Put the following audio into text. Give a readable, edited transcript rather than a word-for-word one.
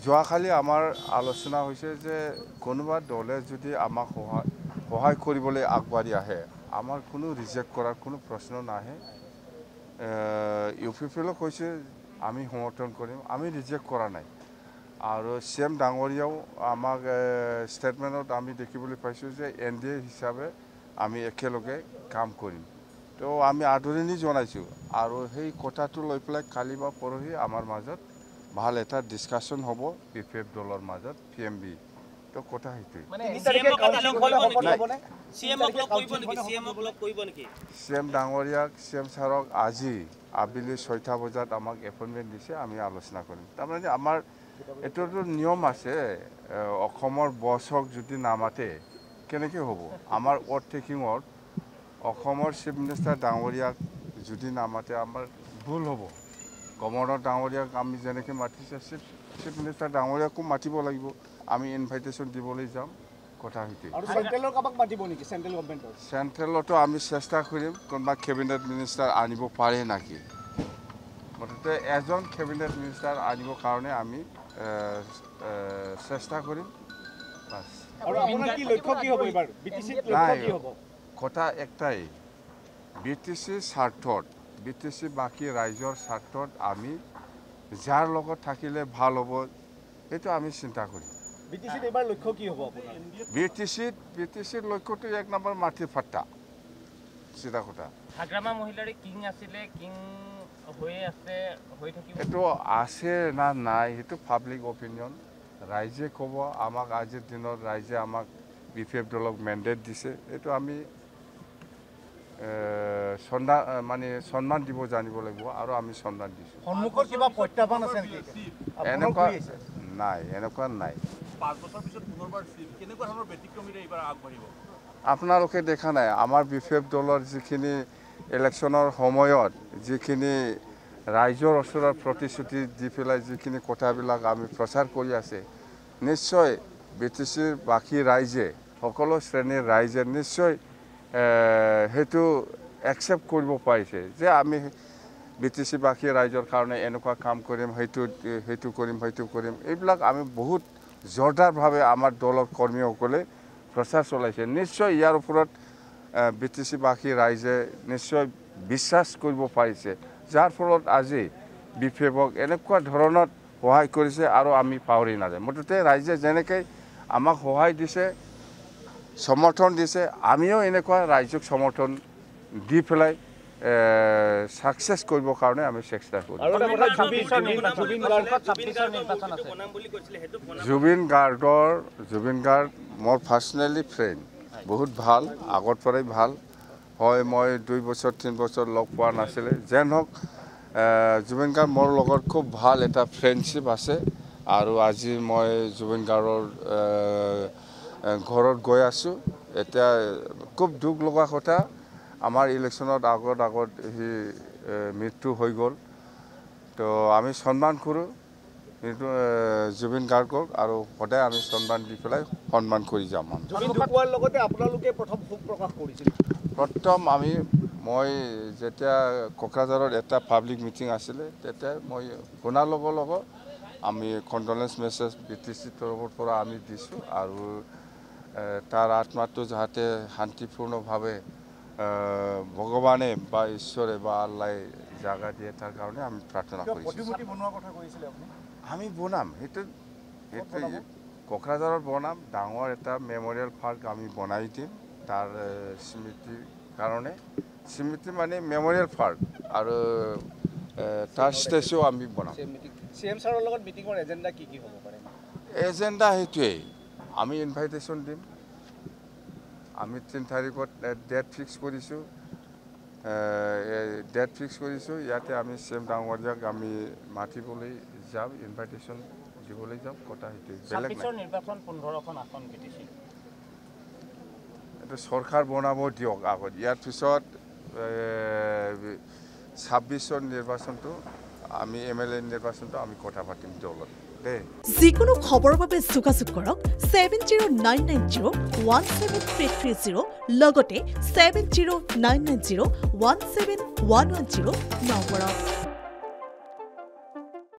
যোৱাকালি আমাৰ আলোচনা হৈছে যে কোনোবা দলে যদি আমাক সহায় কৰিবলৈ আগবাঢ়ি আহে আমাৰ কোনো ৰিজেক্ট কৰাৰ কোনো প্ৰশ্ন নাহে ইউপিপিএল কৈছে আমি সমৰ্থন কৰিম আমি ৰিজেক্ট কৰা নাই আৰু CM ডাঙৰীয়াও আমাক ষ্টেটমেণ্টত আমি দেখিবলৈ পাইছোঁ যে NDA হিচাপে আমি একেলগে কাম কৰিম তো আমি আদৰণি জনাইছোঁ আৰু সেই কথাটো লৈ পেলাই কালি বা পৰহি আমাৰ মাজত ভাল এটা ডিসকাশন হ'ব PPF দলৰ মাজত PMB তো কথা হেতুই CM ডাঙৰীয়াক CM ছাৰক আজি আবেলি 6টা বজাত আমাক এপইন্টমেন্ট দিছে আমি আলোচনা কৰিম তাৰমানে আমাৰ এটোটো নিয়ম আছে অসমৰ বছক যদি নামাতে কেনেকৈ হ'ব আমাৰ ওভাৰটেকিংৰ অসমৰ চিফ মিনিষ্টাৰ ডাঙৰীয়াক যদি নামাতে আমাৰ ভুল হ'ব গভৰ্ণৰ ডাঙৰীয়াক আমি যেনেকৈ মাতিছে চিফ মিনিষ্টাৰ ডাঙৰীয়াকো মাতিব লাগিব আমি ইনভাইটেশ্যন দিবলৈ যাম কথা হেতুই আৰু সেন্ট্ৰেলৰ কাবাক মাতিব নেকি সেন্ট্ৰেল গভৰ্ণমেণ্টৰ সেন্ট্ৰেলতো আমি চেষ্টা কৰিম কোনোবা কেবিনেট মিনিষ্টাৰ আনিব পাৰে নেকি মুঠতে এজন কেবিনেট মিনিষ্টাৰ আনিবৰ কাৰণে আমি চেষ্টা কৰিম বাস আৰু আপোনাৰ কি লক্ষ্য কি হ'ব এবাৰ বিটিসিৰ লক্ষ্য কি হ'ব কথা একটাই বিটিসি স্বাৰ্থত বিটিসি বাকি ৰাইজৰ স্বাৰ্থত আমি যাৰ লগত থাকিলে ভাল হ'ব এটো আমি চিন্তা কৰিম বিটিসিৰ এবাৰ লক্ষ্য কি হ'ব আপোনাৰ বিটিসিৰ লক্ষ্যটো এক নম্বৰ মাটি ফাটা সিধা কথা হাগ্ৰামা মহিলাৰ কিং আছিলে কিং হৈ আছে হৈ থাকিব এটো আছে না নাই এটো পাব্লিক অপিনিয়ন ৰাইজে ক'ব আমাক আজিৰ দিনত ৰাইজে আমাক BPF দলক মেন্ডেট দিছে এটো আমি সন্মান দিব জানিব লাগিব আৰু আমি সন্মান দিছো সন্মুখৰ কিবা প্ৰত্যাহ্বান আছে নেকি এনেকুৱা নাই এনেকুৱা নাই 5 বছৰ পিছত পুনৰবাৰ কেনেকুৱা ধৰণৰ ব্যতিক্ৰমীৰে এবাৰ আগবাঢ়িব আপোনালোকে দেখা নাই আমাৰ BPF দলৰ যিখিনি ইলেকশ্যনৰ সময়ত যিখিনি ৰাইজৰ ওচৰৰ প্ৰতিশ্ৰুতি দি পেলাই যিখিনি কথাবিলাক আমি প্ৰচাৰ কৰি আছে নিশ্চয় বিটিসিৰ বাকি ৰাইজে সকলো শ্ৰেণীৰ ৰাইজে নিশ্চয় হেতু একসেপ্ট কৰিব পাৰিছে যে আমি বিটিসি বাকি ৰাইজৰ কাৰণে এনেকুৱা কাম কৰিম হেতু কৰিম এইবিলাক আমি বহুত জোৰদাৰভাৱে আমাৰ দলৰ কৰ্মীসকলে প্ৰচাৰ চলাইছে নিশ্চয় ইয়াৰ ওপৰত বিটিসি বাকি ৰাইজে নিশ্চয় বিশ্বাস কৰিব পাৰিছে যাৰ ফলত আজি BPFক এনেকুৱা ধৰণত সহায় কৰিছে আৰু আমি পাহৰি নাযায় মুঠতে ৰাইজে যেনেকৈ আমাক সহায় দিছে সমৰ্থন দিছে আমিও এনেকুৱা ৰাইজক সমৰ্থন দি পেলাই সাকসেস কৰিব কাৰণে আমি চেষ্টা কৰিম জুবিন গাৰ্ড মোৰ পাৰ্সোনালি ফ্ৰেন্ড বহুত ভাল আগৰ পৰাই ভাল হয় মই 2 বছৰ 3 বছৰ লগ পোৱা নাছিলে যেন হওক জুবিন গাৰ্ড মোৰ লগত খুব ভাল এটা ফ্ৰেণ্ডশিপ আছে আৰু আজি মই জুবিন গাৰ্ডৰ ঘৰত গৈ আছো এটা খুব দুখ লগা কথা আমাৰ ইলেকশ্যনত আগত হি মৃত্যু হৈ গ'ল তো আমি সন্মান কৰোঁ কিন্তু জুবিন গাৰ্গক আৰু সদায় আমি সন্মান দি পেলাই সন্মান কৰি যাম জুবিন ঢুকুৱাৰ লগতে আপোনালোকে প্ৰথম শোক প্ৰকাশ কৰিছিল প্ৰথম মই যেতিয়া কোকৰাঝাৰত এটা পাব্লিক মিটিং আছিলে তেতিয়া মই শুনাৰ লগত আমি কণ্ডলেন্স মেছেজ বিটিসি তৰফৰ পৰা আমি দিছোঁ আৰু তাৰ আত্মাটো যাতে শান্তিপূৰ্ণভাৱে ভগৱানে বা ঈশ্বৰে বা আল্লাহে জাগা দিয়ে তাৰ কাৰণে আমি প্ৰাৰ্থনা কৰিছোঁ প্ৰতিমূৰ্তি বনোৱাৰ কথা কৈছিলে আপুনি আমি বনাম সেইটো কোকৰাঝাৰত বনাম ডাঙৰ এটা মেমৰিয়েল পাৰ্ক আমি বনাই দিম তাৰ স্মৃতিৰ কাৰণে স্মৃতি মানে মেমৰিয়েল পাৰ্ক আৰু তাৰ ষ্টেচু আমি বনাম CM ছাৰৰ লগত মিটিঙৰ এজেন্ডা কি হ'ব পাৰে এজেন্ডা হেতুই আমি ইনভাইটেশ্যন দিম আমি 3 তাৰিখত ডেট ফিক্স কৰিছোঁ ইয়াতে আমি CM ডাঙৰীয়াক আমি মাতিবলৈ যাম ইনভাইটেশ্যন দিবলৈ যাম কথা হেতুই বেলেগ নাই নিৰ্বাচন 15খন আসন বিটিসি এটা সৰকাৰ বনাব দিয়ক আগত ইয়াৰ পিছত 26ৰ নিৰ্বাচনটো আমি MLA নিৰ্বাচনটো আমি কথা পাতিম দলত যিকোনো খবৰৰ বাবে যোগাযোগ কৰক 7099017330 লগতে 7099017110 নম্বৰত